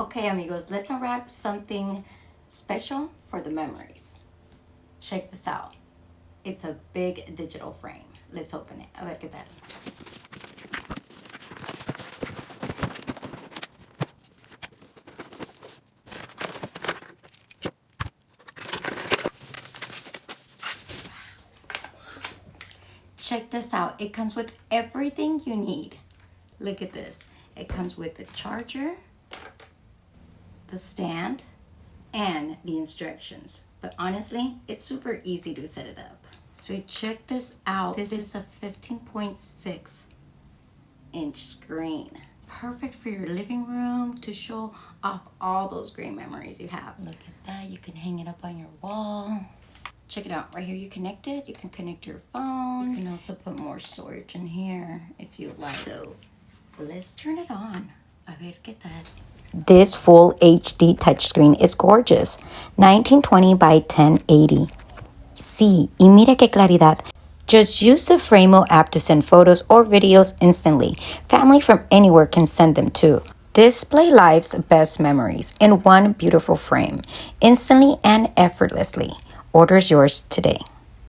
Okay, amigos, let's unwrap something special for the memories. Check this out. It's a big digital frame. Let's open it. A ver qué tal. Check this out. It comes with everything you need. Look at this. It comes with the charger, the stand, and the instructions. But honestly, it's super easy to set it up. So check this out. This is a 15.6 inch screen. Perfect for your living room to show off all those great memories you have. Look at that. You can hang it up on your wall. Check it out. Right here you connect it. You can connect your phone. You can also put more storage in here if you like. So let's turn it on. A ver qué tal. This full HD touchscreen is gorgeous. 1920 by 1080. Sí, y mira qué claridad. Just use the Frameo app to send photos or videos instantly. Family from anywhere can send them too. Display life's best memories in one beautiful frame, instantly and effortlessly. Orders yours today.